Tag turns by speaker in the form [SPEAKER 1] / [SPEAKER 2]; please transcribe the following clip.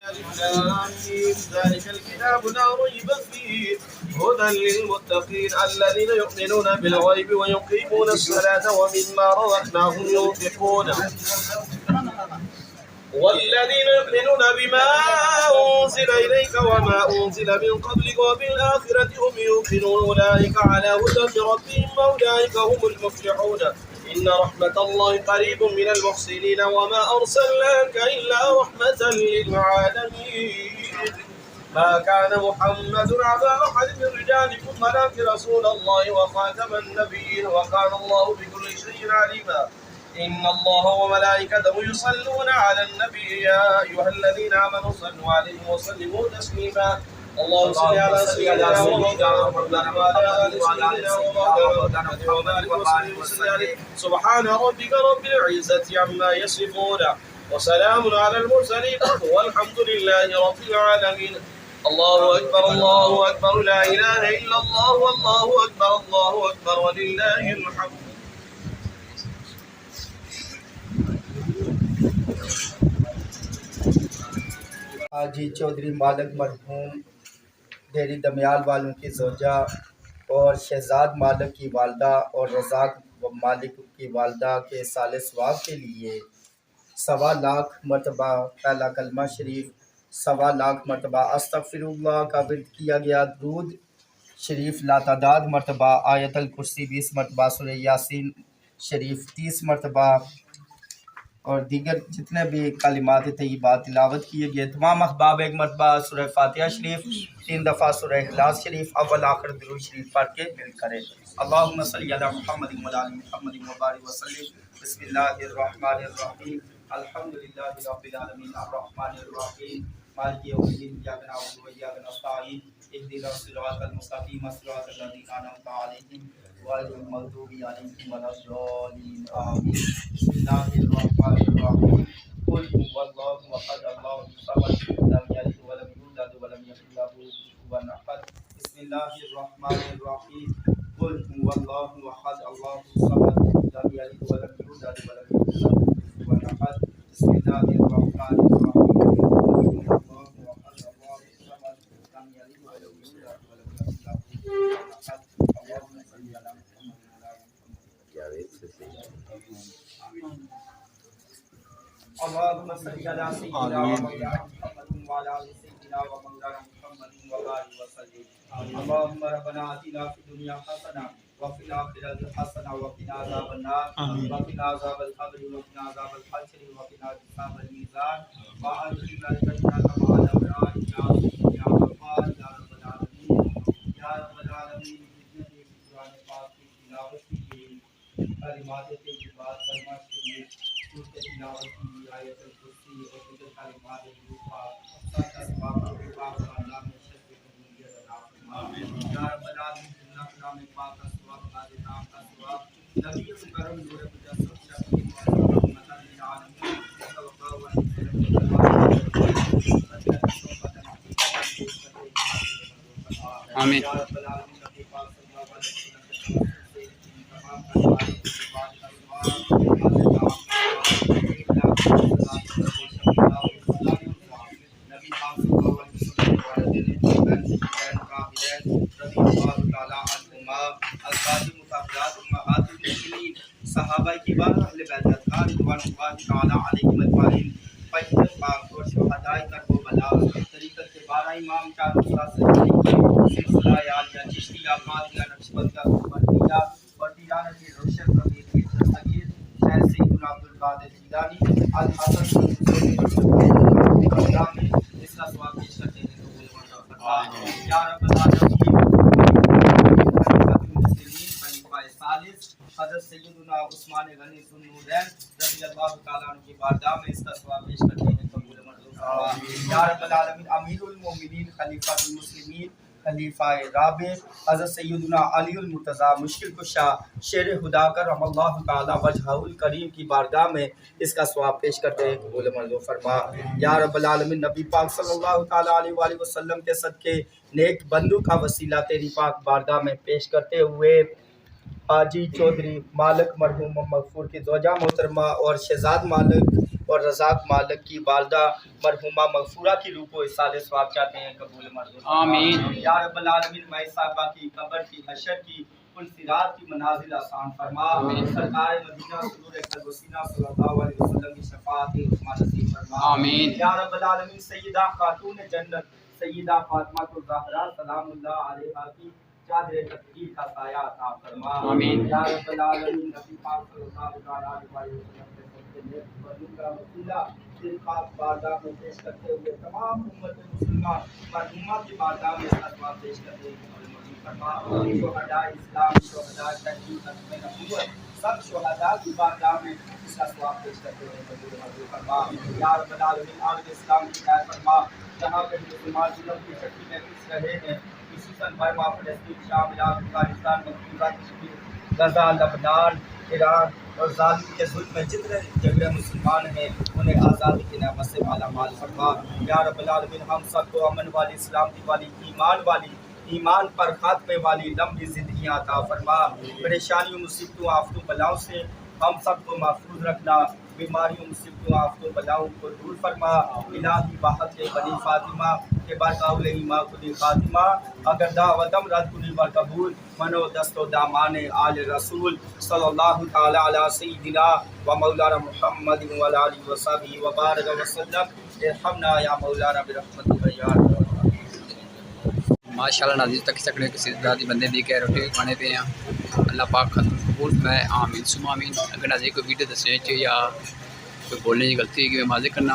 [SPEAKER 1] ألف لام ميم ذلك الكتاب لا ريب فيه هدى للمتقين الذين يؤمنون بالغيب ويقيمون الصلاة ومما رزقناهم ينفقون والذين يؤمنون بما أنزل إليك وما أنزل من قبلك وبالآخرة هم يوقنون أولئك على هدى من ربهم وأولئك هم المفلحون إن رحمة الله قريب من المحسنين وما أرسلناك إلا رحمة للعالمين ما كان محمد أبا أحد من رجالكم ولكن رسول الله وخاتم النبيين وكان الله بكل شيء عليما إن الله وملائكته يصلون على النبي يا أيها الذين آمنوا صلوا عليه وسلموا تسليما اللهم صل على سيدنا ومولانا محمد وعلى آل سيدنا ومولانا محمد وبارك وسلم عليه سبحان ربك رب العزة عما يصفون وسلام على المرسلين والحمد لله رب العالمين الله أكبر الله أكبر لا إله إلا الله والله أكبر ولله الحمد
[SPEAKER 2] حاجی چودھری مالک مرحوم ڈیری دمیال والوں کی زوجہ اور شہزاد مالک کی والدہ اور رزاق مالک کی والدہ کے سال ثواب کے لیے 1.25 لاکھ مرتبہ پہلا کلمہ شریف 1.25 لاکھ مرتبہ استغفر اللہ کا ورد کیا گیا، درود شریف لاتعداد مرتبہ، آیت الکرسی 20 مرتبہ، سورہ یاسین شریف 30 مرتبہ اور دیگر جتنے بھی کلمات طیبات تلاوت کیے گئے، تمام احباب ایک مرتبہ سورہ فاتحہ شریف 3 دفعہ سورہ اخلاص شریف اول آخر درود شریف پڑھ کے مل کریں۔ اللہم صلی علی محمد وعلی آل محمد وبارک وسلم۔ بسم اللہ الرحمن الرحیم، الحمدللہ رب العالمین الرحمن الرحیم مالک یوم الدین، ایاک نعبد و ایاک نستعین، اہدنا الصراط المستقیم صراط الذین انعمت علیہم غیر المغضوب علیہم ولا الضالین آمین۔ بسم اللہ الرحمن الرحیم، قل هو اللہ احد اللہ الصمد لم یلد ولم یولد ولم یکن له کفوا احد۔ بسم اللہ الرحمن الرحیم، قل هو اللہ احد اللہ الصمد لم یلد ولم یولد ولم یکن له کفوا احد۔ بسم اللہ الرحمن الرحیم، قل هو اللہ احد اللہ الصمد لم یلد ولم یولد ولم یکن له کفوا احد۔ اللہم صلی علی محمد وعلی اللهم صل على سيدنا ومولانا محمد وعلى آل سيدنا ومولانا محمد وبارك وسلم۔ اللهم ربنا آتنا في الدنيا حسنة وفي الآخرة حسنة وقنا عذاب النار وقنا عذاب القبر وقنا عذاب الحشر وقنا عذاب الميزان وأدخلنا الجنة مع الأبرار يا غفار يا رب العالمين يا رب العالمين۔ جتنے بھی قرآن پاک کی تلاوت کی گئی کلمات طیبات کلمہ شریف کے تلاوت کی آیت الکرسی اور دیگر کلمات پاک کا ثواب پاک اللہ میں شرف قبولیت عطا فرما۔ یا رب العالمین جملہ کلام پاک کا ثواب نازل نام کا ثواب نبی کرم نور مجسم شفیع رحمت للعالمین صلی اللہ علیہ وسلم۔ آمین۔ یا رب العالمین نبی پاک صلی اللہ علیہ وسلم سے تمام کلمات طیبات کا ثواب صحابہ کبار اہل بیت اطہار رضوان اللہ تعالی علیہم اجمعین، فیض پاک اور شہدائے کربلا، طریقت کے 12 امام چار سلسلہ عالیہ چشتیہ قادریہ نقشبندیہ دیوبندیہ اور دیانت روشن رضی صغیر شیخ سیدنا عبد القادر جیلانی الحسن میں اس کا ثواب پیش کرتے ہیں تو قبول فرما۔ یا رب العالمین حضرت سیدنا عثمان غنی ذوالنورین رضی اللہ تعالیٰ عنہ کی بارگاہ میں اس کا ثواب پیش کرتے ہیں قبول منظور فرما۔ یا رب العالمین امیر المومنین خلیفہ المسلمین خلیفہ رابع حضرت سیدنا علی المرتضیٰ مشکل کشا شیر خدا کرم اللہ تعالیٰ وجہہ الکریم کی بارگاہ میں اس کا ثواب پیش کرتے ہیں قبول منظور فرما۔ یا رب العالمین نبی پاک صلی اللہ تعالیٰ علیہ وآلہ وسلم کے صدقے نیک بندوں کا وسیلہ تیری پاک بارگاہ میں پیش کرتے ہوئے حاجی چودھری مالک مرحوم مغفور کی زوجہ محترمہ اور شہزاد مالک اور رزاق مالک کی والدہ مرحومہ مغفورہ کی روح کو اصال ثواب چاہتے ہیں، قبول منظور فرما۔
[SPEAKER 3] آمین۔
[SPEAKER 2] یا رب العالمین مائی صاحبہ کی قبر کی حشر کی پلسرات کی منازل آسان فرما، سرکار مدینہ سرور اقدس وسینہ صلی اللہ علیہ وسلم کی شفاعت عظمیٰ نصیب فرما۔
[SPEAKER 3] آمین۔
[SPEAKER 2] یا رب العالمین سیدہ خاتون جنت سیدہ فاطمہ الزہرا سلام اللہ علیہا کی چادر تطہیر کا سایہ عطا فرما۔
[SPEAKER 3] آمین۔
[SPEAKER 2] یا رب العالمین نبی پاک صلی اللہ علیہ وسلم کے سب سے نیک بندوں کا وسیلہ دل پاک بارگاہ میں پیش کرتے ہوئے تمام امت مسلمہ مرحومہ کی بارگاہ میں خطبہ پیش کرتے ہوئے شہداء اسلام، شہداء تحقیق، ختم نبوت، سب شہداء کی بارگاہ میں اس کا ثواب پیش کرتے ہوئے قبول منظور فرما۔ یا رب العالمین عالم اسلام کی خیر فرما، جہاں پہ مسلمان ظلم کی چکی میں پس رہے ہیں، خصوصاً برما، فلسطین، شام، عراق، افغانستان، مقبوضہ کشمیر، غزہ، لبنان، ایران اور ظالم کے ظلم میں جتنے جگہ مسلمان ہیں انہیں آزادی کی نعمت سے مالا مال فرما۔ یا رب العالمین ہم سب کو امن والی، سلامتی والی، ایمان پر خاتمے والی لمبی زندگیاں عطا فرما۔ پریشانیوں، مصیبتوں، آفتوں، بلاؤں سے ہم سب کو محفوظ رکھنا، بیماریوں، مصیبتوں، آفتوں، بلاؤں کو دور فرما۔ الہی بحق بنی فاطمہ کے برقاول ایماں کلی خاتمہ، اگر دعوتم رد کلی و قبول، منو دست و دامان آل رسول صلی اللہ تعالی علی سیدنا و مولانا محمد و علی آلہ و صحبہ و بارک وسلم۔ ارحمنا یا مولانا برحمتک یا ارحم۔
[SPEAKER 3] ماشاء اللہ ناظرین تک سکڑے کسی ذاتی بندے دی کے روٹی کھانے پہ ہیں، اللہ پاک ختم قبول میں آمین ثم آمین۔ اگر ناظرین کوئی ویڈیو دسنے چاہیے یا کوئی بولنے کی غلطی ہے کہ میں معذرت کرنا